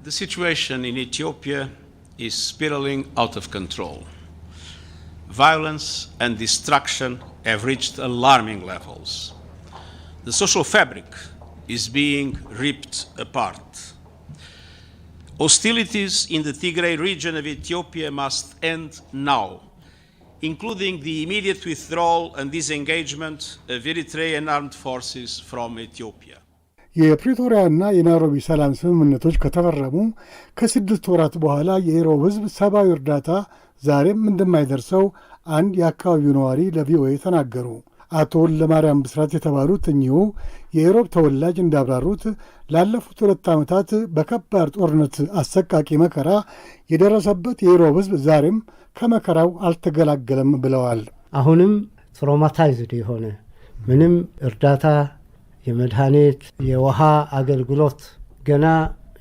The situation in Ethiopia is spiraling out of control. Violence and destruction have reached alarming levels. The social fabric is being ripped apart. Hostilities in the Tigray region of Ethiopia must end now, including the immediate withdrawal and disengagement of Eritrean armed forces from Ethiopia. የፕሪቶሪያና የናይሮቢ ሰላም ስምምነቶች ከተፈረሙ ከ6 ወራት በኋላ የኢሮብ ሕዝብ ሰብአዊ እርዳታ ዛሬም እንደማይደርሰው አንድ የአካባቢው ነዋሪ ለቪኦኤ ተናገሩ። አቶ ለማርያም ብስራት የተባሉት እኚሁ የኢሮብ ተወላጅ እንዳብራሩት ላለፉት 2 ዓመታት በከባድ ጦርነት አሰቃቂ መከራ የደረሰበት የኢሮብ ሕዝብ ዛሬም ከመከራው አልተገላገለም ብለዋል። አሁንም ትራውማታይዝድ የሆነ ምንም እርዳታ የመድኃኒት የውሃ አገልግሎት ገና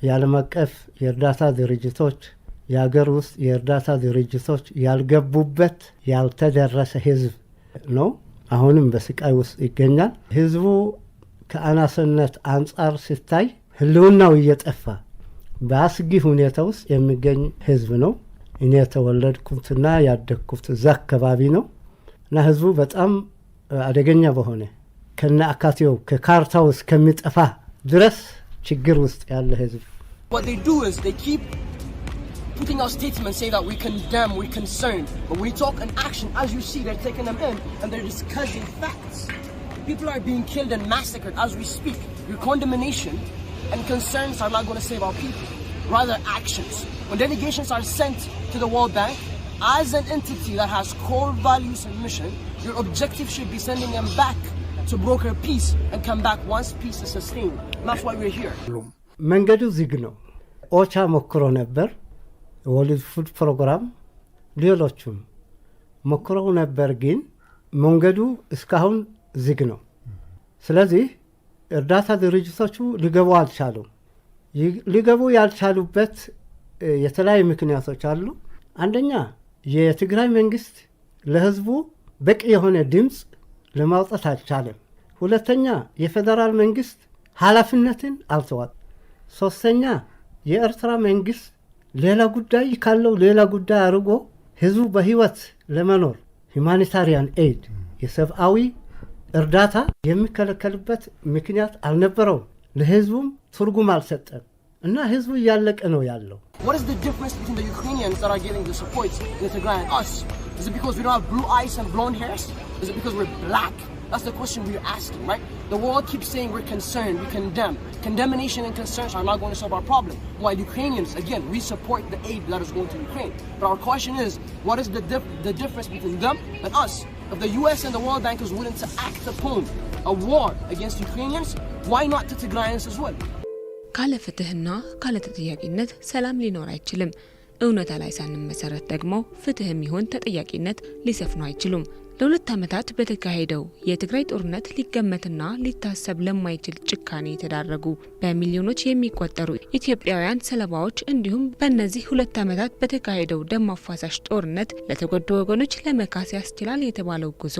የዓለም አቀፍ የእርዳታ ድርጅቶች የአገር ውስጥ የእርዳታ ድርጅቶች ያልገቡበት ያልተደረሰ ህዝብ ነው። አሁንም በስቃይ ውስጥ ይገኛል። ህዝቡ ከአናስነት አንጻር ሲታይ ህልውናው እየጠፋ በአስጊ ሁኔታ ውስጥ የሚገኝ ህዝብ ነው። እኔ የተወለድኩትና ያደግኩት እዛ አካባቢ ነው እና ህዝቡ በጣም አደገኛ በሆነ ከነ አካቴው ከካርታው እስከሚጠፋ ድረስ ችግር ውስጥ ያለ ህዝብ What they do is they keep putting out statements saying that we condemn, we're concerned. But when we talk in action, as you see, they're taking them in and they're discussing facts. People are being killed and massacred as we speak. Your condemnation and concerns are not going to save our people. Rather, actions. When delegations are sent to the World Bank, as an entity that has core values and mission, your objective should be sending them back to broker peace and come back once peace is sustained. And that's why we're here. መንገዱ ዝግ ነው። ኦቻ ሞክሮ ነበር፣ ወርልድ ፉድ ፕሮግራም ሌሎችም ሞክረው ነበር፣ ግን መንገዱ እስካሁን ዝግ ነው። ስለዚህ እርዳታ ድርጅቶቹ ሊገቡ አልቻሉም። ሊገቡ ያልቻሉበት የተለያዩ ምክንያቶች አሉ። አንደኛ የትግራይ መንግስት ለህዝቡ በቂ የሆነ ድምጽ ለማውጣት አልቻለም። ሁለተኛ የፌደራል መንግስት ኃላፊነትን አልተወጣም። ሶስተኛ የኤርትራ መንግስት ሌላ ጉዳይ ካለው ሌላ ጉዳይ አድርጎ ህዝቡ በህይወት ለመኖር ሁማኒታሪያን ኤድ የሰብአዊ እርዳታ የሚከለከልበት ምክንያት አልነበረውም። ለህዝቡም ትርጉም አልሰጠም እና ህዝቡ እያለቀ ነው ያለው። What is the difference between the Ukrainians that are getting the support in Tigray and us? Is it because we don't have blue eyes and blonde hairs? Is it because we're black? That's the question we're asking, right? The world keeps saying we're concerned, we condemn. Condemnation and concerns are not going to solve our problem. While Ukrainians, again, we support the aid that is going to Ukraine. But our question is, what is the difference between them and us? If the US and the World Bank is willing to act upon a war against Ukrainians, why not to Tigrayans as well? ካለ ፍትህና ካለ ተጠያቂነት ሰላም ሊኖር አይችልም። እውነታ ላይ ሳንመሰረት ደግሞ ፍትህም ይሁን ተጠያቂነት ሊሰፍኑ አይችሉም። ለ2 ዓመታት በተካሄደው የትግራይ ጦርነት ሊገመትና ሊታሰብ ለማይችል ጭካኔ የተዳረጉ በሚሊዮኖች የሚቆጠሩ ኢትዮጵያውያን ሰለባዎች እንዲሁም በእነዚህ 2 ዓመታት በተካሄደው ደም አፋሳሽ ጦርነት ለተጎዱ ወገኖች ለመካስ ያስችላል የተባለው ጉዞ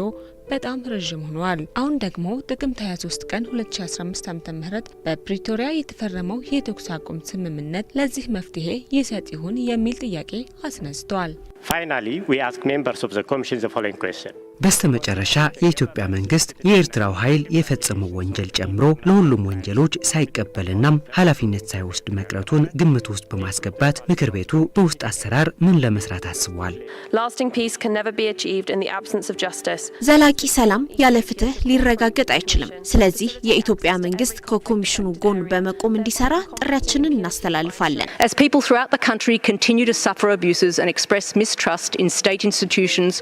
በጣም ረጅም ሆኗል። አሁን ደግሞ ጥቅምት 23 ቀን 2015 ዓ.ም በፕሪቶሪያ የተፈረመው የተኩስ አቁም ስምምነት ለዚህ መፍትሄ ይሰጥ ይሁን የሚል ጥያቄ አስነስቷል። Finally, we ask members of the commission the following question. በስተመጨረሻ የኢትዮጵያ መንግስት የኤርትራው ኃይል የፈጸመው ወንጀል ጨምሮ ለሁሉም ወንጀሎች ሳይቀበልና ኃላፊነት ሳይወስድ መቅረቱን ግምት ውስጥ በማስገባት ምክር ቤቱ በውስጥ አሰራር ምን ለመስራት አስቧል? Lasting peace can never be achieved in the absence of justice. ዘላቂ ሰላም ያለ ፍትህ ሊረጋገጥ አይችልም። ስለዚህ የኢትዮጵያ መንግስት ከኮሚሽኑ ጎን በመቆም እንዲሰራ ጥሪያችንን እናስተላልፋለን። As people throughout the country continue to suffer abuses and express mistrust in state institutions,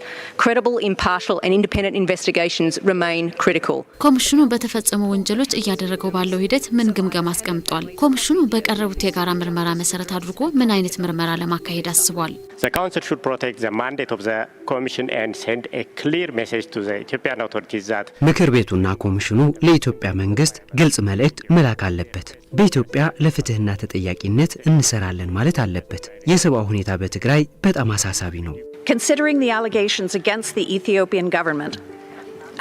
credible, impartial and independent investigations remain critical. ኮሚሽኑ በተፈጸሙ ወንጀሎች እያደረገው ባለው ሂደት ምን ግምገማ አስቀምጧል? ኮሚሽኑ በቀረቡት የጋራ ምርመራ መሰረት አድርጎ ምን አይነት ምርመራ ለማካሄድ አስቧል? The council should protect the mandate of the commission and send a clear message to the Ethiopian authorities that ምክር ቤቱና ኮሚሽኑ ለኢትዮጵያ መንግስት ግልጽ መልእክት መላክ አለበት። በኢትዮጵያ ለፍትህና ተጠያቂነት እንሰራለን ማለት አለበት። የሰብአዊ ሁኔታ በትግራይ በጣም አሳሳቢ ነው። Considering the allegations against the Ethiopian government,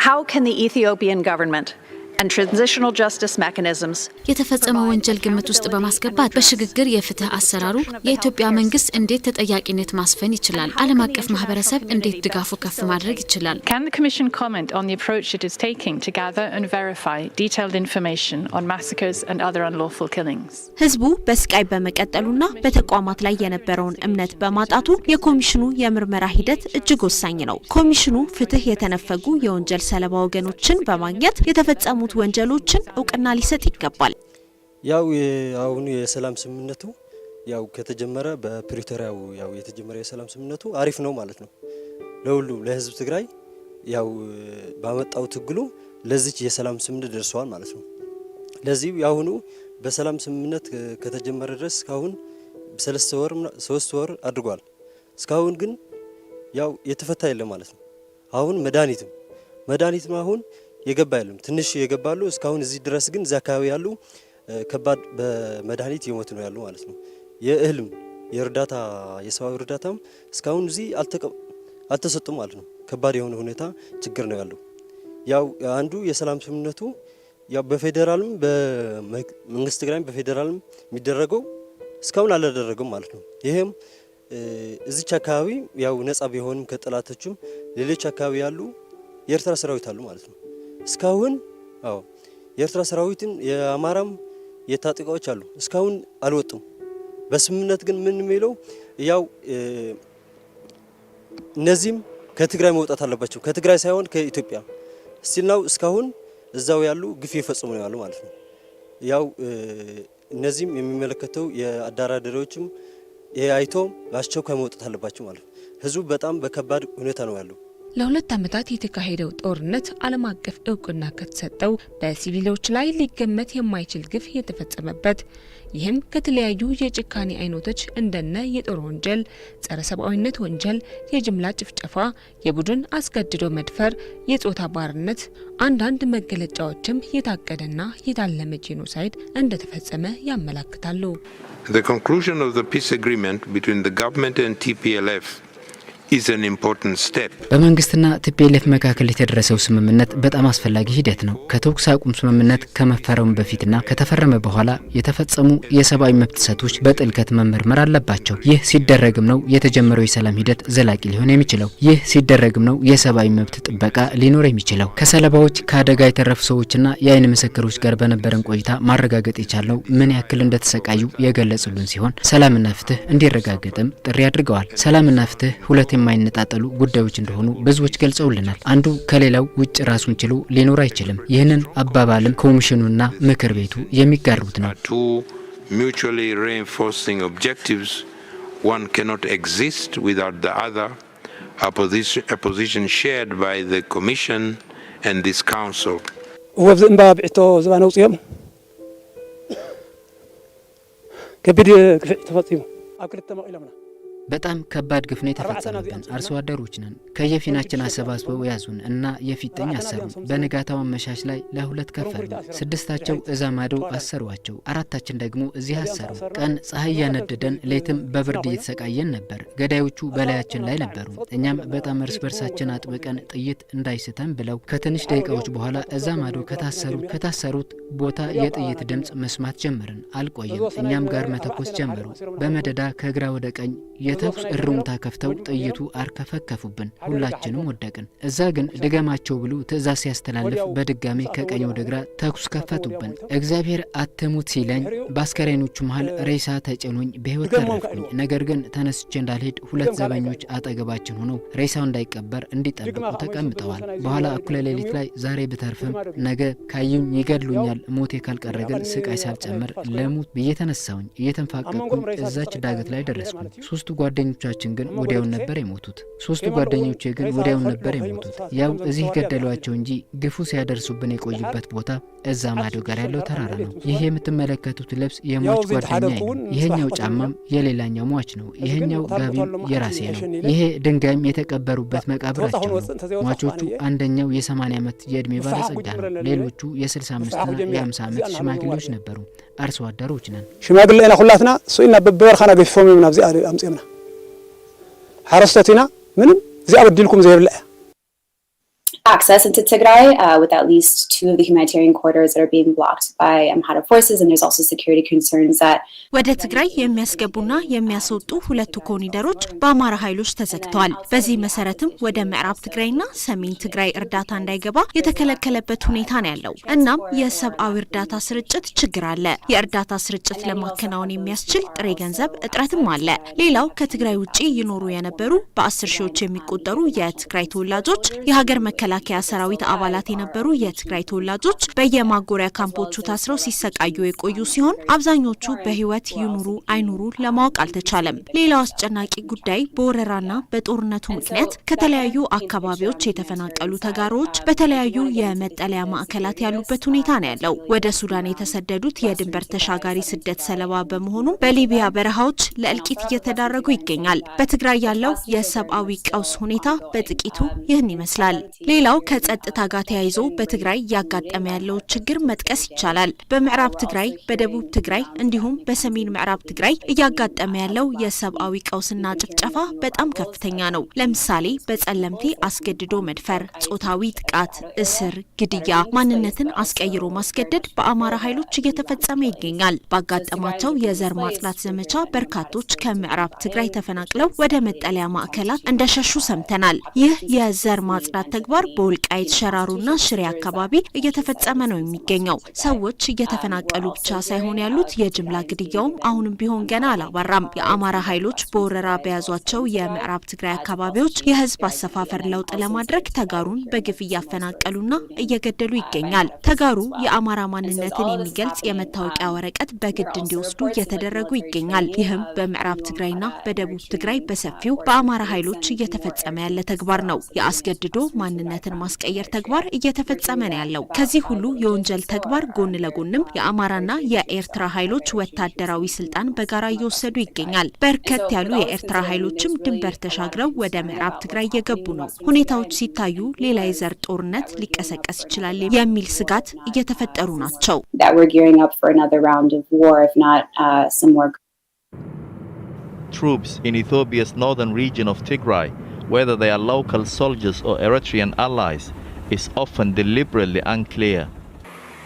how can the Ethiopian government and transitional justice mechanisms. የተፈጸመው ወንጀል ግምት ውስጥ በማስገባት በሽግግር የፍትህ አሰራሩ የኢትዮጵያ መንግስት እንዴት ተጠያቂነት ማስፈን ይችላል? ዓለም አቀፍ ማህበረሰብ እንዴት ድጋፉ ከፍ ማድረግ ይችላል? Can the Commission comment on the approach it is taking to gather and verify detailed information on massacres and other unlawful killings? ህዝቡ በስቃይ በመቀጠሉና በተቋማት ላይ የነበረውን እምነት በማጣቱ የኮሚሽኑ የምርመራ ሂደት እጅግ ወሳኝ ነው። ኮሚሽኑ ፍትህ የተነፈጉ የወንጀል ሰለባ ወገኖችን በማግኘት የተፈጸሙ ወንጀሎችን እውቅና ሊሰጥ ይገባል። ያው አሁን የሰላም ስምምነቱ ያው ከተጀመረ በፕሪቶሪያው ያው የተጀመረ የሰላም ስምምነቱ አሪፍ ነው ማለት ነው። ለሁሉ ለህዝብ ትግራይ ያው ባመጣው ትግሉ ለዚህ የሰላም ስምምነት ደርሷል ማለት ነው። ለዚህ ያሁኑ በሰላም ስምምነት ከተጀመረ ድረስ ካሁን 3 ወር አድርጓል። እስካሁን ግን ያው የተፈታ የለም ማለት ነው። አሁን መድኃኒትም አሁን የገባ የለም ትንሽ የገባሉ እስካሁን እዚህ ድረስ ግን እዛ አካባቢ ያሉ ከባድ በመድኃኒት ይሞት ነው ያሉ ማለት ነው። የእህልም የእርዳታ የሰብአዊ እርዳታም እስካሁን እዚህ አልተሰጡም ማለት ነው። ከባድ የሆነ ሁኔታ ችግር ነው ያለው። ያው አንዱ የሰላም ስምምነቱ ያው በፌደራልም በመንግስት ትግራይም በፌደራልም የሚደረገው እስካሁን አላደረገም ማለት ነው። ይሄም እዚች አካባቢ ያው ነጻ ቢሆንም ከጠላቶችም ሌሎች አካባቢ ያሉ የኤርትራ ሰራዊት አሉ ማለት ነው። እስካሁን የኤርትራ ሰራዊትን የአማራም የታጠቃዎች አሉ እስካሁን አልወጡም። በስምምነት ግን ምን የሚለው ያው እነዚህም ከትግራይ መውጣት አለባቸው ከትግራይ ሳይሆን ከኢትዮጵያ ሲልናው እስካሁን እዛው ያሉ ግፍ ይፈጽሙ ነው ያሉ ማለት ነው። ያው እነዚህም የሚመለከተው የአደራዳሪዎችም አይቶ በአስቸኳይ መውጣት አለባቸው ማለት ነው። ህዝቡ በጣም በከባድ ሁኔታ ነው ያለው። ለ2 ዓመታት የተካሄደው ጦርነት ዓለም አቀፍ እውቅና ከተሰጠው በሲቪሎች ላይ ሊገመት የማይችል ግፍ የተፈጸመበት ይህም ከተለያዩ የጭካኔ አይነቶች እንደነ የጦር ወንጀል፣ ጸረ ሰብአዊነት ወንጀል፣ የጅምላ ጭፍጨፋ፣ የቡድን አስገድዶ መድፈር፣ የጾታ ባርነት አንዳንድ መገለጫዎችም የታቀደና የታለመ ጄኖሳይድ እንደተፈጸመ ያመለክታሉ። The conclusion of the peace agreement between the government and TPLF is an important step. በመንግስትና ቲፒኤልኤፍ መካከል የተደረሰው ስምምነት በጣም አስፈላጊ ሂደት ነው። ከተኩስ አቁም ስምምነት ከመፈረሙ በፊትና ከተፈረመ በኋላ የተፈጸሙ የሰብአዊ መብት ጥሰቶች በጥልቀት መመርመር አለባቸው። ይህ ሲደረግም ነው የተጀመረው የሰላም ሂደት ዘላቂ ሊሆን የሚችለው። ይህ ሲደረግም ነው የሰብአዊ መብት ጥበቃ ሊኖር የሚችለው። ከሰለባዎች ከአደጋ የተረፉ ሰዎችና የአይን ምስክሮች ጋር በነበረን ቆይታ ማረጋገጥ የቻለው ምን ያክል እንደተሰቃዩ የገለጹልን ሲሆን ሰላምና ፍትህ እንዲረጋገጥም ጥሪ አድርገዋል። ሰላምና ፍትህ ሁለት የማይነጣጠሉ ጉዳዮች እንደሆኑ ብዙዎች ገልጸውልናል። አንዱ ከሌላው ውጭ ራሱን ችሎ ሊኖር አይችልም። ይህንን አባባልም ኮሚሽኑና ምክር ቤቱ የሚጋሩት ነው። Mutually reinforcing objectives, one cannot exist without the other. A position shared by the Commission and this Council. ወብዝ እንባ ብዕቶ ዝባነው ጽዮም ከቢድ ክፍዕ ተፈጽሙ ኣብ ክልተ መቂሎምና በጣም ከባድ ግፍ ነው የተፈጸመብን። አርሶ አደሮች ነን። ከየፊናችን አሰባስበው ያዙን እና የፊጥኝ አሰሩን። በንጋታው መሻሽ ላይ ለሁለት ከፈሉ። 6ታቸው እዛ ማዶ አሰሯቸው፣ 4ታችን ደግሞ እዚህ አሰሩ። ቀን ፀሐይ ያነደደን፣ ሌትም በብርድ እየተሰቃየን ነበር። ገዳዮቹ በላያችን ላይ ነበሩ። እኛም በጣም እርስ በርሳችን አጥብቀን ጥይት እንዳይስተን ብለው ከትንሽ ደቂቃዎች በኋላ እዛ ማዶ ከታሰሩት ቦታ የጥይት ድምጽ መስማት ጀመርን። አልቆየም፣ እኛም ጋር መተኮስ ጀመሩ። በመደዳ ከግራ ወደ ቀኝ የተኩስ እሩምታ ከፍተው ጥይቱ አርከፈከፉብን። ሁላችንም ወደቅን። እዛ ግን ድገማቸው ብሎ ትዕዛዝ ሲያስተላልፍ በድጋሚ ከቀኝ ወደ ግራ ተኩስ ከፈቱብን። እግዚአብሔር አትሙት ሲለኝ በአስከሬኖቹ መሃል ሬሳ ተጭኖኝ በህይወት ተረፍኩኝ። ነገር ግን ተነስቼ እንዳልሄድ 2 ዘበኞች አጠገባችን ሆነው ሬሳው እንዳይቀበር እንዲጠብቁ ተቀምጠዋል። በኋላ እኩለ ሌሊት ላይ ዛሬ ብተርፍም ነገ ካዩኝ ይገድሉኛል፣ ሞቴ ካልቀረ ግን ስቃይ ሳልጨምር ለሙት ብዬ ተነሳሁኝ። እየተንፋቀቅኩኝ እዛች ዳገት ላይ ደረስኩኝ። 3 ጓደኞቻችን ግን ወዲያው ነበር የሞቱት። 3 ጓደኞቼ ግን ወዲያው ነበር የሞቱት። ያው እዚህ ገደሏቸው እንጂ ግፉ ሲያደርሱብን የቆዩበት ቦታ እዛ ማዶ ጋር ያለው ተራራ ነው። ይሄ የምትመለከቱት ልብስ የሟች ጓደኛዬ ነው። ይሄኛው ጫማም የሌላኛው ሟች ነው። ይሄኛው ጋቢም የራሴ ነው። ይሄ ድንጋይም የተቀበሩበት መቃብራቸው ነው። ሟቾቹ አንደኛው የ80 ዓመት የእድሜ ባለጸጋ ነው። ሌሎቹ የ65 እና የ50 ዓመት ሽማግሌዎች ነበሩ። አርሶ አደሮች ነን። ሽማግሌና ሁላትና ሱይና በበርኻና ገፎም ምናብ ዚ አምጽምና ሓረስተቲና ምንም እዚ አብድልኩም ዘይብላ access into Tigray with at least 2 of the humanitarian corridors that are being blocked by Amhara forces, and there's also security concerns that ወደ ትግራይ የሚያስገቡና የሚያስወጡ ሁለቱ ኮሪደሮች በአማራ ኃይሎች ተዘግተዋል። በዚህ መሰረትም ወደ ምዕራብ ትግራይና ሰሜን ትግራይ እርዳታ እንዳይገባ የተከለከለበት ሁኔታ ነው ያለው። እናም የሰብአዊ እርዳታ ስርጭት ችግር አለ። የእርዳታ ስርጭት ለማከናወን የሚያስችል ጥሬ ገንዘብ እጥረትም አለ። ሌላው ከትግራይ ውጪ ይኖሩ የነበሩ በ10 ሺዎች የሚቆጠሩ የትግራይ ተወላጆች የሀገር መከላከያ ሰራዊት አባላት የነበሩ የትግራይ ተወላጆች በየማጎሪያ ካምፖቹ ታስረው ሲሰቃዩ የቆዩ ሲሆን አብዛኞቹ በህይወት ይኑሩ አይኑሩ ለማወቅ አልተቻለም። ሌላው አስጨናቂ ጉዳይ በወረራና በጦርነቱ ምክንያት ከተለያዩ አካባቢዎች የተፈናቀሉ ተጋሮች በተለያዩ የመጠለያ ማዕከላት ያሉበት ሁኔታ ነው ያለው። ወደ ሱዳን የተሰደዱት የድንበር ተሻጋሪ ስደት ሰለባ በመሆኑ በሊቢያ በረሃዎች ለእልቂት እየተዳረጉ ይገኛል። በትግራይ ያለው የሰብአዊ ቀውስ ሁኔታ በጥቂቱ ይህን ይመስላል። ሌላው ከጸጥታ ጋር ተያይዞ በትግራይ ያጋጠመ ያለው ችግር መጥቀስ ይቻላል። በምዕራብ ትግራይ፣ በደቡብ ትግራይ እንዲሁም በሰሜን ምዕራብ ትግራይ እያጋጠመ ያለው የሰብአዊ ቀውስና ጭፍጨፋ በጣም ከፍተኛ ነው። ለምሳሌ በጸለምቴ አስገድዶ መድፈር፣ ጾታዊ ጥቃት፣ እስር፣ ግድያ፣ ማንነትን አስቀይሮ ማስገደድ በአማራ ኃይሎች እየተፈጸመ ይገኛል። ባጋጠማቸው የዘር ማጽዳት ዘመቻ በርካቶች ከምዕራብ ትግራይ ተፈናቅለው ወደ መጠለያ ማዕከላት እንደሸሹ ሰምተናል። ይህ የዘር ማጽዳት ተግባር በወልቃይት ሸራሮና ሽሬ አካባቢ እየተፈጸመ ነው የሚገኘው። ሰዎች እየተፈናቀሉ ብቻ ሳይሆን ያሉት የጅምላ ግድያውም አሁንም ቢሆን ገና አላባራም። የአማራ ኃይሎች በወረራ በያዟቸው የምዕራብ ትግራይ አካባቢዎች የህዝብ አሰፋፈር ለውጥ ለማድረግ ተጋሩን በግፍ እያፈናቀሉና እየገደሉ ይገኛል። ተጋሩ የአማራ ማንነትን የሚገልጽ የመታወቂያ ወረቀት በግድ እንዲወስዱ እየተደረጉ ይገኛል። ይህም በምዕራብ ትግራይና በደቡብ ትግራይ በሰፊው በአማራ ኃይሎች እየተፈጸመ ያለ ተግባር ነው። የአስገድዶ ማንነትን ማስቀየር ተግባር እየተፈጸመ ነው ያለው። ከዚህ ሁሉ የወንጀል ተግባር ጎን ለጎንም የአማራና የኤርትራ ኃይሎች ወታደራዊ ስልጣን በጋራ እየወሰዱ ይገኛል። በርከት ያሉ የኤርትራ ኃይሎችም ድንበር ተሻግረው ወደ ምዕራብ ትግራይ እየገቡ ነው። ሁኔታዎች ሲታዩ ሌላ የዘር ጦርነት ሊቀሰቀስ ይችላል የሚል ስጋት እየተፈጠሩ ናቸው። Troops in Ethiopia's northern region of Tigray, whether they are local soldiers or Eritrean allies, is often deliberately unclear.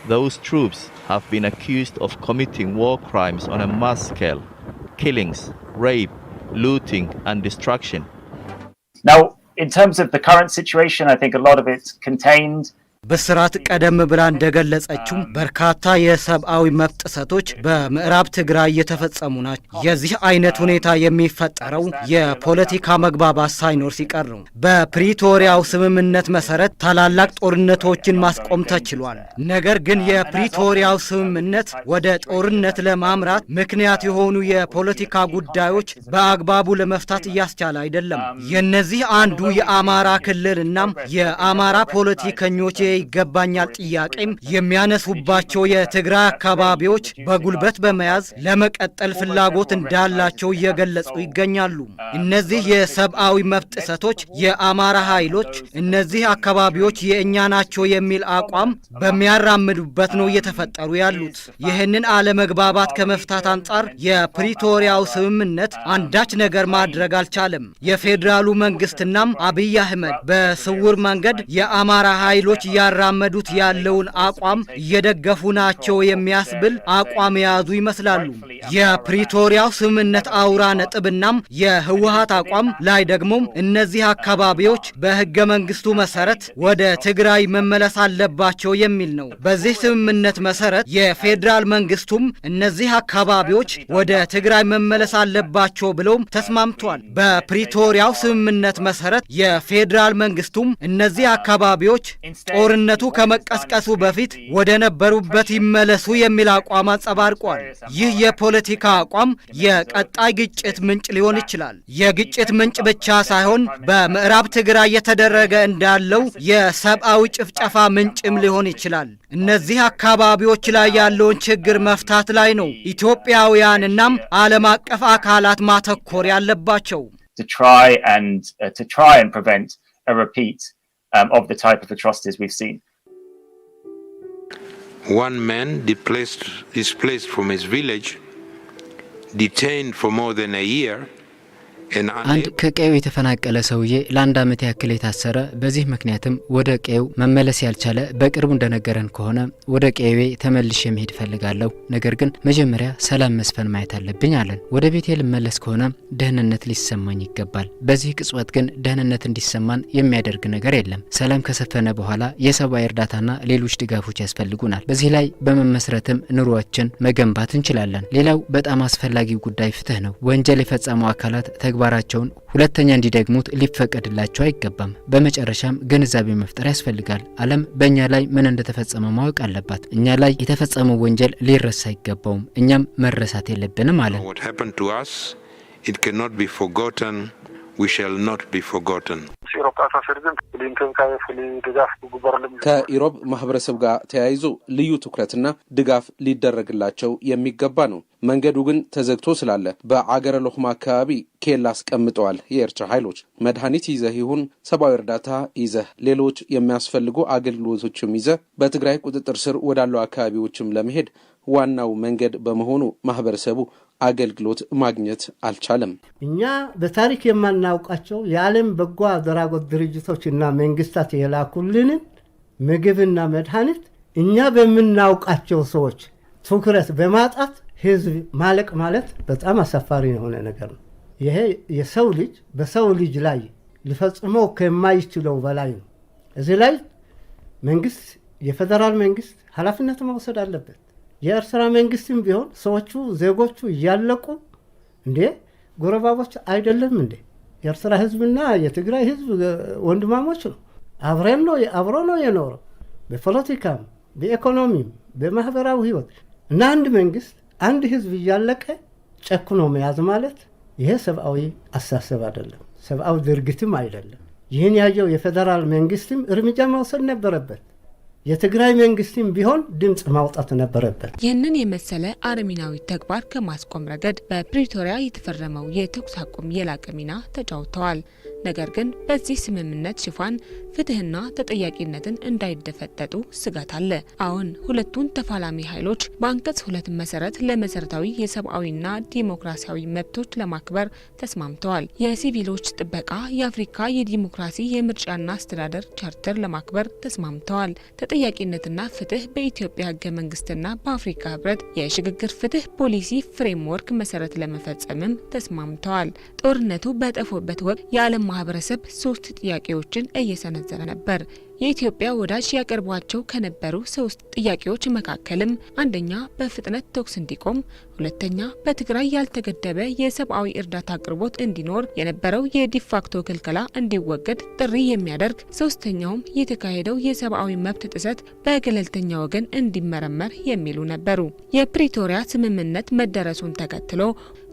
Those troops have been accused of committing war crimes on a mass scale, killings, rape, looting and destruction. Now, in terms of the current situation, I think a lot of it's contained. በስራት ቀደም ብላ እንደገለጸችው በርካታ የሰብአዊ መብት ጥሰቶች በምዕራብ ትግራይ እየተፈጸሙ ናቸው። የዚህ አይነት ሁኔታ የሚፈጠረው የፖለቲካ መግባባት ሳይኖር ሲቀር ነው። በፕሪቶሪያው ስምምነት መሰረት ታላላቅ ጦርነቶችን ማስቆም ተችሏል። ነገር ግን የፕሪቶሪያው ስምምነት ወደ ጦርነት ለማምራት ምክንያት የሆኑ የፖለቲካ ጉዳዮች በአግባቡ ለመፍታት እያስቻለ አይደለም። የነዚህ አንዱ የአማራ ክልልና የአማራ ፖለቲከኞች ይገባኛል ጥያቄም የሚያነሱባቸው የትግራይ አካባቢዎች በጉልበት በመያዝ ለመቀጠል ፍላጎት እንዳላቸው እየገለጹ ይገኛሉ። እነዚህ የሰብአዊ መብት ጥሰቶች የአማራ ኃይሎች እነዚህ አካባቢዎች የእኛ ናቸው የሚል አቋም በሚያራምዱበት ነው እየተፈጠሩ ያሉት። ይህንን አለመግባባት ከመፍታት አንጻር የፕሪቶሪያው ስምምነት አንዳች ነገር ማድረግ አልቻለም። የፌዴራሉ መንግስትናም አብይ አህመድ በስውር መንገድ የአማራ ኃይሎች ያራመዱት ያለውን አቋም እየደገፉ ናቸው የሚያስብል አቋም የያዙ ይመስላሉ። የፕሪቶሪያው ስምምነት አውራ ነጥብናም የህወሓት አቋም ላይ ደግሞ እነዚህ አካባቢዎች በህገ መንግስቱ መሰረት ወደ ትግራይ መመለስ አለባቸው የሚል ነው። በዚህ ስምምነት መሰረት የፌዴራል መንግስቱም እነዚህ አካባቢዎች ወደ ትግራይ መመለስ አለባቸው ብሎም ተስማምቷል። በፕሪቶሪያው ስምምነት መሰረት የፌዴራል መንግስቱም እነዚህ አካባቢዎች ጦርነቱ ከመቀስቀሱ በፊት ወደ ነበሩበት ይመለሱ የሚል አቋም አንጸባርቋል። ይህ የፖለቲካ አቋም የቀጣይ ግጭት ምንጭ ሊሆን ይችላል። የግጭት ምንጭ ብቻ ሳይሆን በምዕራብ ትግራይ የተደረገ እንዳለው የሰብአዊ ጭፍጨፋ ምንጭም ሊሆን ይችላል። እነዚህ አካባቢዎች ላይ ያለውን ችግር መፍታት ላይ ነው ኢትዮጵያውያንና ዓለም አቀፍ አካላት ማተኮር ያለባቸው። To try and prevent a repeat of the type of atrocities we've seen. One man displaced from his village, detained for more than a year, አንድ ከቀዩ የተፈናቀለ ሰውዬ ለአንድ ዓመት ያክል የታሰረ በዚህ ምክንያትም ወደ ቀዩ መመለስ ያልቻለ በቅርቡ እንደነገረን ከሆነ ወደ ቀዩ ተመልሼ መሄድ ፈልጋለሁ፣ ነገር ግን መጀመሪያ ሰላም መስፈን ማየት አለብኝ አለን። ወደ ቤቴ ልመለስ ከሆነ ደህንነት ሊሰማኝ ይገባል። በዚህ ቅጽበት ግን ደህንነት እንዲሰማን የሚያደርግ ነገር የለም። ሰላም ከሰፈነ በኋላ የሰብአዊ እርዳታና ሌሎች ድጋፎች ያስፈልጉናል። በዚህ ላይ በመመስረትም ኑሮአችን መገንባት እንችላለን። ሌላው በጣም አስፈላጊው ጉዳይ ፍትህ ነው። ወንጀል የፈጸሙ አካላት ተግባራቸውን ሁለተኛ እንዲደግሙት ሊፈቀድላቸው አይገባም። በመጨረሻም ግንዛቤ መፍጠር ያስፈልጋል። ዓለም በእኛ ላይ ምን እንደተፈጸመ ማወቅ አለባት። እኛ ላይ የተፈጸመው ወንጀል ሊረሳ አይገባውም። እኛም መረሳት የለብንም አለ። What happened to us, it cannot be forgotten. We shall not be forgotten. ከኢሮብ ማህበረሰብ ጋር ተያይዞ ልዩ ትኩረትና ድጋፍ ሊደረግላቸው የሚገባ ነው። መንገዱ ግን ተዘግቶ ስላለ በአገረ ሎክማ አካባቢ ኬላ አስቀምጠዋል የኤርትራ ኃይሎች። መድኃኒት ይዘህ ይሁን ሰብአዊ እርዳታ ይዘህ ሌሎች የሚያስፈልጉ አገልግሎቶችም ይዘህ በትግራይ ቁጥጥር ስር ወዳሉ አካባቢዎችም ለመሄድ ዋናው መንገድ በመሆኑ ማህበረሰቡ አገልግሎት ማግኘት አልቻለም። እኛ በታሪክ የማናውቃቸው የዓለም በጎ አድራጎት ድርጅቶችና መንግስታት የላኩልን ምግብና መድኃኒት እኛ በምናውቃቸው ሰዎች ትኩረት በማጣት ህዝብ ማለቅ ማለት በጣም አሳፋሪ የሆነ ነገር ነው። ይሄ የሰው ልጅ በሰው ልጅ ላይ ሊፈጽመው ከማይችለው በላይ ነው። እዚህ ላይ መንግስት የፌደራል መንግስት ኃላፊነት መውሰድ አለበት። የኤርትራ መንግስትም ቢሆን ሰዎቹ ዜጎቹ እያለቁ እንዴ ጎረባቦች አይደለም እንዴ? የኤርትራ ህዝብና የትግራይ ህዝብ ወንድማሞች ነው። አብሮ ነው የኖረው በፖለቲካም በኢኮኖሚም በማህበራዊ ህይወት እና አንድ መንግስት አንድ ህዝብ እያለቀ ጨክኖ መያዝ ማለት ይሄ ሰብአዊ አስተሳሰብ አይደለም፣ ሰብአዊ ድርጊትም አይደለም። ይህን ያየው የፌደራል መንግስትም እርምጃ መውሰድ ነበረበት። የትግራይ መንግስትም ቢሆን ድምጽ ማውጣት ነበረበት። ይህንን የመሰለ አረመኔያዊ ተግባር ከማስቆም ረገድ በፕሪቶሪያ የተፈረመው የተኩስ አቁም የላቀ ሚና ተጫውተዋል። ነገር ግን በዚህ ስምምነት ሽፋን ፍትህና ተጠያቂነትን እንዳይደፈጠጡ ስጋት አለ። አሁን ሁለቱን ተፋላሚ ኃይሎች በአንቀጽ 2 መሰረት ለመሰረታዊ የሰብአዊና ዲሞክራሲያዊ መብቶች ለማክበር ተስማምተዋል። የሲቪሎች ጥበቃ፣ የአፍሪካ የዲሞክራሲ የምርጫና አስተዳደር ቻርተር ለማክበር ተስማምተዋል። ተጠያቂነትና ፍትህ በኢትዮጵያ ህገ መንግስትና በአፍሪካ ህብረት የሽግግር ፍትህ ፖሊሲ ፍሬምወርክ መሰረት ለመፈጸምም ተስማምተዋል። ጦርነቱ በጠፎበት ወቅት የዓለም ማህበረሰብ 3 ጥያቄዎችን እየሰነዘረ ነበር። የኢትዮጵያ ወዳጅ ያቀርቧቸው ከነበሩ 3 ጥያቄዎች መካከልም አንደኛ በፍጥነት ተኩስ እንዲቆም፣ ሁለተኛ በትግራይ ያልተገደበ የሰብአዊ እርዳታ አቅርቦት እንዲኖር የነበረው የዲፋክቶ ክልከላ እንዲወገድ ጥሪ የሚያደርግ፣ ሶስተኛውም የተካሄደው የሰብአዊ መብት ጥሰት በገለልተኛ ወገን እንዲመረመር የሚሉ ነበሩ። የፕሪቶሪያ ስምምነት መደረሱን ተከትሎ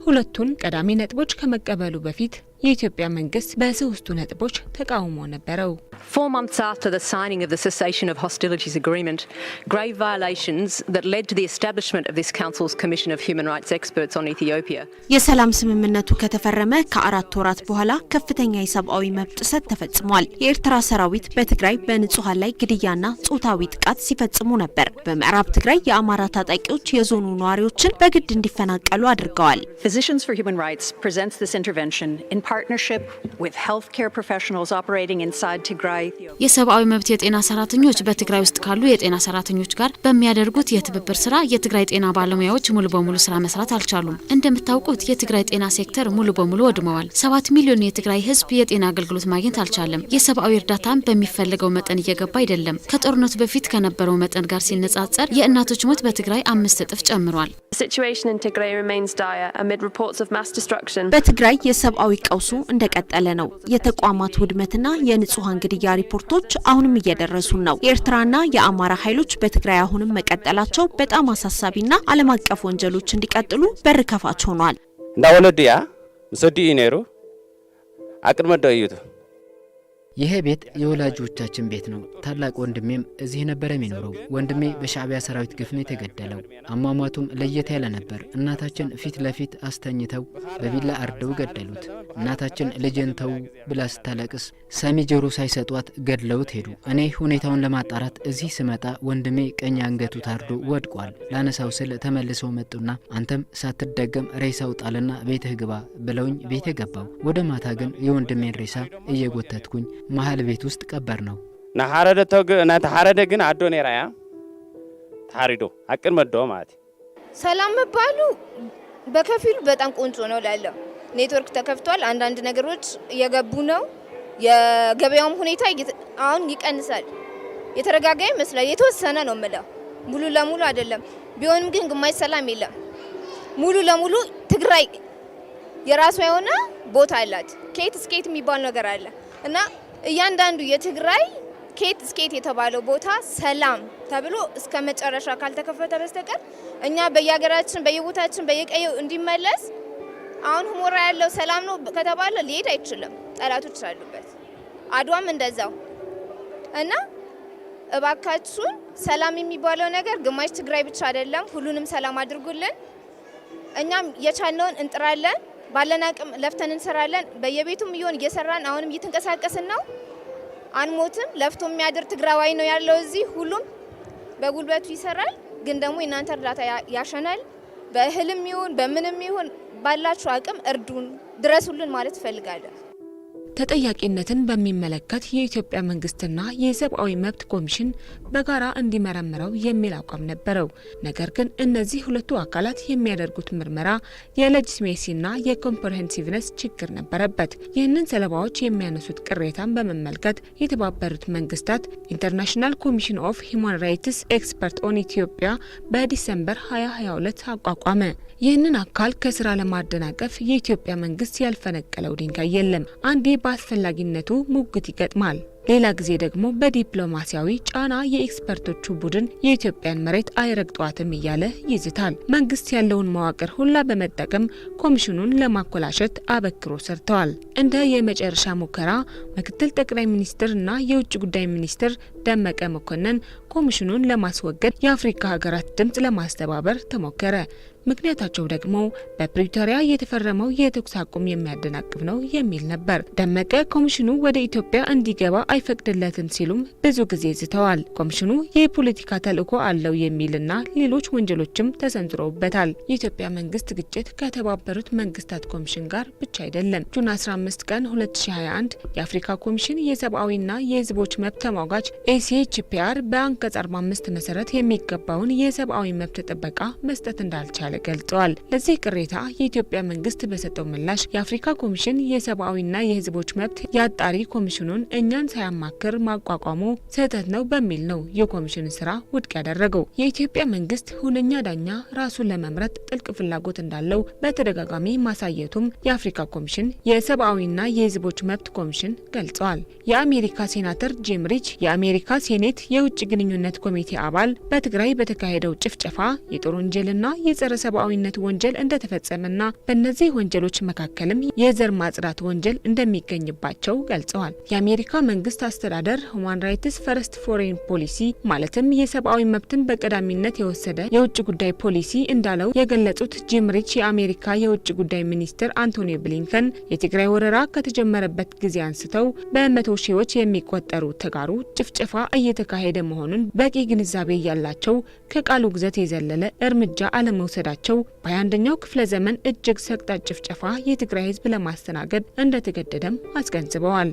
ሁለቱን ቀዳሚ ነጥቦች ከመቀበሉ በፊት የኢትዮጵያ መንግስት በ3ቱ ነጥቦች ተቃውሞ ነበረው። 4 months after the signing of the cessation of hostilities agreement, grave violations that led to the establishment of this Council's Commission of Human Rights Experts on Ethiopia. የሰላም ስምምነቱ ከተፈረመ ከ4 ወራት በኋላ ከፍተኛ የሰብአዊ መብት ጥሰት ተፈጽሟል። የኤርትራ ሰራዊት በትግራይ በንጹሃን ላይ ግድያና ጾታዊ ጥቃት ሲፈጽሙ ነበር። በምዕራብ ትግራይ የአማራ ታጣቂዎች የዞኑ ነዋሪዎችን በግድ እንዲፈናቀሉ አድርገዋል። Physicians for Human Rights presents this intervention in partnership with healthcare professionals operating inside Tigray. የሰብአዊ መብት የጤና ሰራተኞች በትግራይ ውስጥ ካሉ የጤና ሰራተኞች ጋር በሚያደርጉት የትብብር ስራ የትግራይ ጤና ባለሙያዎች ሙሉ በሙሉ ስራ መስራት አልቻሉም። እንደምታውቁት የትግራይ ጤና ሴክተር ሙሉ በሙሉ ወድመዋል። 7 ሚሊዮን የትግራይ ህዝብ የጤና አገልግሎት ማግኘት አልቻለም። የሰብአዊ እርዳታም በሚፈልገው መጠን እየገባ አይደለም። ከጦርነቱ በፊት ከነበረው መጠን ጋር ሲነጻጸር የእናቶች ሞት በትግራይ 5 እጥፍ ጨምሯል። በትግራይ የሰብአዊ ቀውሱ እንደቀጠለ ነው። የተቋማት ውድመትና የንጹሃን ግድያ ሪፖርቶች አሁንም እየደረሱን ነው። የኤርትራና የአማራ ኃይሎች በትግራይ አሁንም መቀጠላቸው በጣም አሳሳቢና ዓለም አቀፍ ወንጀሎች እንዲቀጥሉ በር ከፋች ሆኗል። እንዳወለድያ ምሰዲ ኢኔሩ አቅድመ ደይቱ ይሄ ቤት የወላጆቻችን ቤት ነው። ታላቅ ወንድሜም እዚህ ነበር የሚኖረው። ወንድሜ በሻዕቢያ ሰራዊት ግፍ ነው የተገደለው። አሟሟቱም ለየት ያለ ነበር። እናታችን ፊት ለፊት አስተኝተው በቢላ አርደው ገደሉት። እናታችን ልጄን ተው ብላ ስታለቅስ ሰሚ ጆሮ ሳይሰጧት ገድለውት ሄዱ። እኔ ሁኔታውን ለማጣራት እዚህ ስመጣ ወንድሜ ቀኝ አንገቱ ታርዶ ወድቋል። ላነሳው ስል ተመልሰው መጡና አንተም ሳትደገም ሬሳው ጣልና ቤትህ ግባ ብለውኝ ቤቴ ገባው። ወደ ማታ ግን የወንድሜን ሬሳ እየጎተትኩኝ መሀል ቤት ውስጥ ቀበር ነው። ናተሐረደ ግን አዶ ኔራያ ታሪዶ አቅን መዶ ማለት ሰላም መባሉ በከፊሉ በጣም ቆንጆ ነው ላለው ኔትወርክ ተከፍቷል። አንዳንድ ነገሮች እየገቡ ነው። የገበያውም ሁኔታ አሁን ይቀንሳል። የተረጋጋ ይመስላል። የተወሰነ ነው የምለው፣ ሙሉ ለሙሉ አይደለም። ቢሆንም ግን ግማሽ ሰላም የለም። ሙሉ ለሙሉ ትግራይ የራሷ የሆነ ቦታ አላት። ኬት ስኬት የሚባል ነገር አለ እና እያንዳንዱ የትግራይ ኬት ስኬት የተባለው ቦታ ሰላም ተብሎ እስከ መጨረሻ ካልተከፈተ በስተቀር እኛ በየሀገራችን በየቦታችን በየቀየው እንዲመለስ አሁን ሁመራ ያለው ሰላም ነው ከተባለ ሊሄድ አይችልም። ጠላቶች አሉበት። አድዋም እንደዛው እና እባካችሁን ሰላም የሚባለው ነገር ግማሽ ትግራይ ብቻ አይደለም። ሁሉንም ሰላም አድርጉልን። እኛም የቻልነውን እንጥራለን። ባለን አቅም ለፍተን እንሰራለን። በየቤቱም ይሆን እየሰራን አሁንም እየተንቀሳቀስን ነው። አንሞትም። ለፍቶ የሚያድር ትግራዋይ ነው ያለው እዚህ። ሁሉም በጉልበቱ ይሰራል። ግን ደግሞ የእናንተ እርዳታ ያሸናል። በእህልም ይሁን በምንም ይሁን ባላችሁ አቅም እርዱን፣ ድረሱልን ማለት እፈልጋለሁ። ተጠያቂነትን በሚመለከት የኢትዮጵያ መንግስትና የሰብአዊ መብት ኮሚሽን በጋራ እንዲመረምረው የሚል አቋም ነበረው። ነገር ግን እነዚህ ሁለቱ አካላት የሚያደርጉት ምርመራ የሌጂቲሜሲና የኮምፕሬሄንሲቭነስ ችግር ነበረበት። ይህንን ሰለባዎች የሚያነሱት ቅሬታን በመመልከት የተባበሩት መንግስታት ኢንተርናሽናል ኮሚሽን ኦፍ ሂውማን ራይትስ ኤክስፐርት ኦን ኢትዮጵያ በዲሰምበር 2022 አቋቋመ። ይህንን አካል ከስራ ለማደናቀፍ የኢትዮጵያ መንግስት ያልፈነቀለው ድንጋይ የለም። አንዴ በአስፈላጊነቱ ሙግት ይገጥማል፣ ሌላ ጊዜ ደግሞ በዲፕሎማሲያዊ ጫና የኤክስፐርቶቹ ቡድን የኢትዮጵያን መሬት አይረግጧትም እያለ ይዝታል። መንግስት ያለውን መዋቅር ሁላ በመጠቀም ኮሚሽኑን ለማኮላሸት አበክሮ ሰርተዋል። እንደ የመጨረሻ ሙከራ ምክትል ጠቅላይ ሚኒስትርና የውጭ ጉዳይ ሚኒስትር ደመቀ መኮንን ኮሚሽኑን ለማስወገድ የአፍሪካ ሀገራት ድምጽ ለማስተባበር ተሞከረ። ምክንያታቸው ደግሞ በፕሪቶሪያ የተፈረመው የተኩስ አቁም የሚያደናቅፍ ነው የሚል ነበር። ደመቀ ኮሚሽኑ ወደ ኢትዮጵያ እንዲገባ አይፈቅድለትም ሲሉም ብዙ ጊዜ ዝተዋል። ኮሚሽኑ የፖለቲካ ተልዕኮ አለው የሚልና ሌሎች ወንጀሎችም ተሰንዝረውበታል። የኢትዮጵያ መንግስት ግጭት ከተባበሩት መንግስታት ኮሚሽን ጋር ብቻ አይደለም። ጁን 15 ቀን 2021 የአፍሪካ ኮሚሽን የሰብአዊና የህዝቦች መብት ተሟጋች ኤሲኤችፒአር በአንቀጽ 45 መሰረት የሚገባውን የሰብአዊ መብት ጥበቃ መስጠት እንዳልቻለ ገልጸዋል። ለዚህ ቅሬታ የኢትዮጵያ መንግስት በሰጠው ምላሽ የአፍሪካ ኮሚሽን የሰብአዊና የህዝቦች መብት የአጣሪ ኮሚሽኑን እኛን ሳያማክር ማቋቋሙ ስህተት ነው በሚል ነው የኮሚሽን ስራ ውድቅ ያደረገው። የኢትዮጵያ መንግስት ሁነኛ ዳኛ ራሱን ለመምረጥ ጥልቅ ፍላጎት እንዳለው በተደጋጋሚ ማሳየቱም የአፍሪካ ኮሚሽን የሰብአዊና የህዝቦች መብት ኮሚሽን ገልጸዋል። የአሜሪካ ሴናተር ጂም ሪች የአሜሪካ ሴኔት የውጭ ግንኙነት ኮሚቴ አባል በትግራይ በተካሄደው ጭፍጨፋ የጦር ወንጀልና የጸረ ሰብአዊነት ወንጀል እንደተፈጸመና በእነዚህ ወንጀሎች መካከልም የዘር ማጽዳት ወንጀል እንደሚገኝባቸው ገልጸዋል። የአሜሪካ መንግስት አስተዳደር ሁማን ራይትስ ፈርስት ፎሬን ፖሊሲ ማለትም የሰብአዊ መብትን በቀዳሚነት የወሰደ የውጭ ጉዳይ ፖሊሲ እንዳለው የገለጹት ጂም ሪች የአሜሪካ የውጭ ጉዳይ ሚኒስትር አንቶኒ ብሊንከን የትግራይ ወረራ ከተጀመረበት ጊዜ አንስተው በመቶ ሺዎች የሚቆጠሩ ተጋሩ ጭፍጨፋ እየተካሄደ መሆኑን በቂ ግንዛቤ ያላቸው ከቃሉ ግዘት የዘለለ እርምጃ አለመውሰዳቸው በ21ኛው ክፍለ ዘመን እጅግ ሰቅጣጭ ጭፍጨፋ የትግራይ ህዝብ ለማስተናገድ እንደተገደደም አስገንዝበዋል።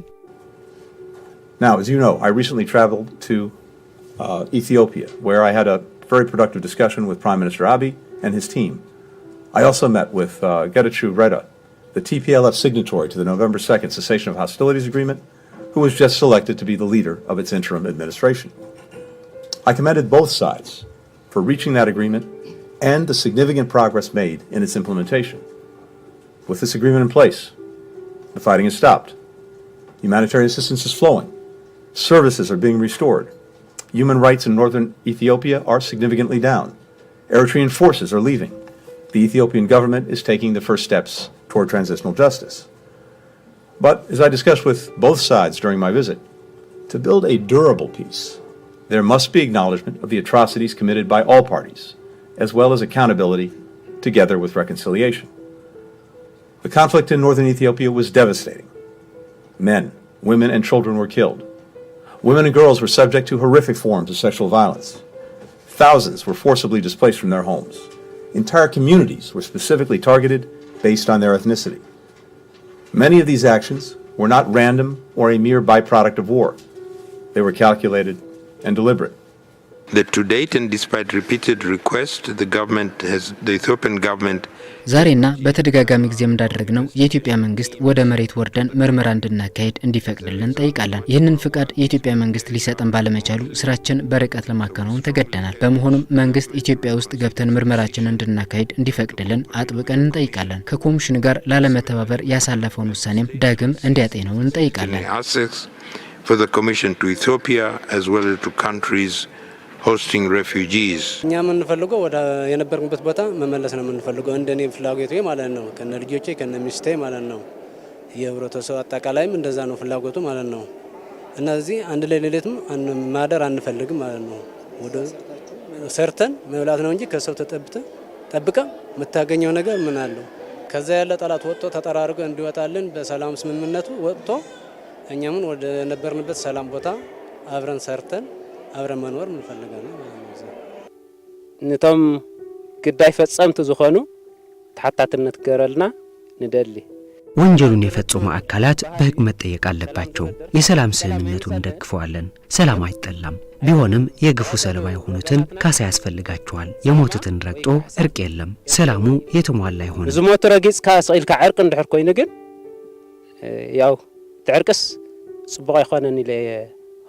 Now, as you know, I recently traveled to Ethiopia, where I had a very productive discussion with Prime Minister Abiy and his team. I also met with Getachew Reda, the TPLF signatory to the November 2nd Cessation of Hostilities Agreement, who was just selected to be the leader of its interim administration. I commended both sides for reaching that agreement and the significant progress made in its implementation. With this agreement in place, the fighting has stopped. Humanitarian assistance is flowing. Services are being restored. Human rights in northern Ethiopia are significantly down. Eritrean forces are leaving. The Ethiopian government is taking the first steps toward transitional justice. But as I discussed with both sides during my visit, to build a durable peace, there must be acknowledgement of the atrocities committed by all parties, as well as accountability together with reconciliation. The conflict in northern Ethiopia was devastating. Men, women, and children were killed. Women and girls were subject to horrific forms of sexual violence. Thousands were forcibly displaced from their homes. Entire communities were specifically targeted based on their ethnicity. Many of these actions were not random or a mere byproduct of war. They were calculated and deliberate. That to date, and despite repeated requests, the Ethiopian government ዛሬና በተደጋጋሚ ጊዜም እንዳደረግነው የኢትዮጵያ መንግስት ወደ መሬት ወርደን ምርመራ እንድናካሄድ እንዲፈቅድልን ጠይቃለን። ይህንን ፍቃድ የኢትዮጵያ መንግስት ሊሰጠን ባለመቻሉ ስራችን በርቀት ለማከናወን ተገደናል። በመሆኑም መንግስት ኢትዮጵያ ውስጥ ገብተን ምርመራችንን እንድናካሄድ እንዲፈቅድልን አጥብቀን እንጠይቃለን። ከኮሚሽኑ ጋር ላለመተባበር ያሳለፈውን ውሳኔም ዳግም እንዲያጤነው እንጠይቃለን። for the commission to Ethiopia as well as to countries hosting refugees. እኛ የምንፈልገው ወደ የነበርንበት ቦታ መመለስ ነው የምንፈልገው እንደኔ ፍላጎቴ ማለት ነው ከነ ልጆቼ ከነ ሚስቴ ማለት ነው የህብረተሰቡ አጠቃላይም እንደዛ ነው ፍላጎቱ ማለት ነው እነዚህ አንድ ላይ ሌሊትም ማደር አንፈልግም ማለት ነው ወደ ሰርተን መብላት ነው እንጂ ከሰው ተጠብቀ የምታገኘው ነገር ምን አለው ከዛ ያለ ጠላት ወጥቶ ተጠራርጎ እንዲወጣልን በሰላም ስምምነቱ ወጥቶ እኛም ወደ ነበርንበት ሰላም ቦታ አብረን ሰርተን አብረን መኖር እንፈልጋለን ማለት ነው ነቶም ግዳይ ፈጸምት ዝኾኑ ተሐታትነት ገረልና ንደሊ ወንጀሉን የፈጸሙ አካላት በሕግ መጠየቅ አለባቸው። የሰላም ስምምነቱን ደግፈዋለን። ሰላም አይጠላም። ቢሆንም የግፉ ሰለባ የሆኑትን ካሳ ያስፈልጋቸዋል። የሞቱትን ረግጦ እርቅ የለም። ሰላሙ የተሟላ ይሆን ዝሞቱ ረጊጽ ካስኢልካ ዕርቅ እንድሕር ኮይኑ ግን ያው ትዕርቅስ ጽቡቅ አይኾነን ኢለ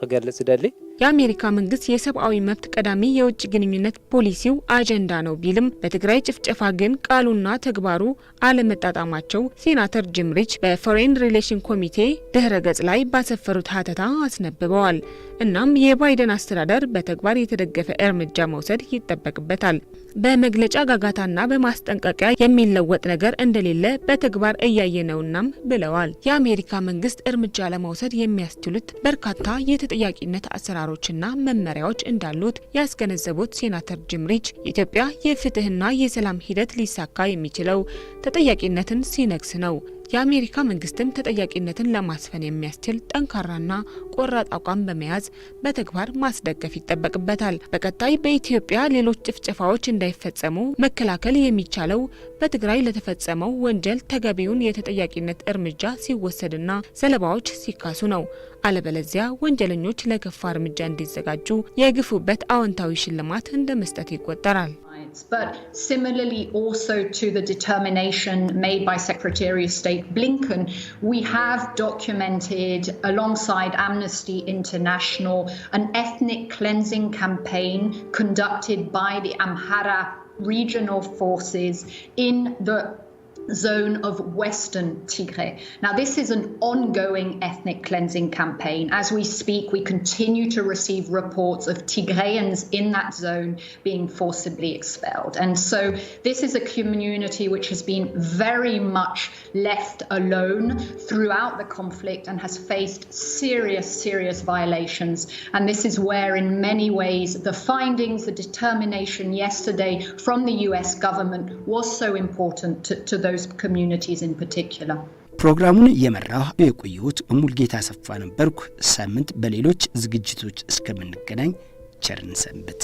ከገልጽ ደሊ የአሜሪካ መንግስት የሰብአዊ መብት ቀዳሚ የውጭ ግንኙነት ፖሊሲው አጀንዳ ነው ቢልም በትግራይ ጭፍጨፋ ግን ቃሉና ተግባሩ አለመጣጣማቸው ሴናተር ጂም ሪች በፎሬን ሪሌሽን ኮሚቴ ድህረ ገጽ ላይ ባሰፈሩት ሀተታ አስነብበዋል። እናም የባይደን አስተዳደር በተግባር የተደገፈ እርምጃ መውሰድ ይጠበቅበታል። በመግለጫ ጋጋታና በማስጠንቀቂያ የሚለወጥ ነገር እንደሌለ በተግባር እያየነውናም ብለዋል። የአሜሪካ መንግስት እርምጃ ለመውሰድ የሚያስችሉት በርካታ የተጠያቂነት አሰራሮችና መመሪያዎች እንዳሉት ያስገነዘቡት ሴናተር ጂም ሪች ኢትዮጵያ የፍትህና የሰላም ሂደት ሊሳካ የሚችለው ተጠያቂነትን ሲነግስ ነው። የአሜሪካ መንግስትም ተጠያቂነትን ለማስፈን የሚያስችል ጠንካራና ቆራጥ አቋም በመያዝ በተግባር ማስደገፍ ይጠበቅበታል። በቀጣይ በኢትዮጵያ ሌሎች ጭፍጨፋዎች እንዳይፈጸሙ መከላከል የሚቻለው በትግራይ ለተፈጸመው ወንጀል ተገቢውን የተጠያቂነት እርምጃ ሲወሰድና ሰለባዎች ሲካሱ ነው። አለበለዚያ ወንጀለኞች ለከፋ እርምጃ እንዲዘጋጁ የግፉበት አዎንታዊ ሽልማት እንደ መስጠት ይቆጠራል። But similarly also to the determination made by Secretary of State Blinken, we have documented alongside Amnesty International an ethnic cleansing campaign conducted by the Amhara regional forces in the zone of Western Tigray. Now this is an ongoing ethnic cleansing campaign. As we speak, we continue to receive reports of Tigrayans in that zone being forcibly expelled. And so this is a community which has been very much left alone throughout the conflict and has faced serious violations. And this is where in many ways the findings, the determination yesterday from the US government was so important to those communities in particular. ፕሮግራሙን እየመራሁ የቆየሁት ሙልጌታ አሰፋ ነበርኩ። ሳምንት በሌሎች ዝግጅቶች እስከምንገናኝ ቸርን ሰንብት።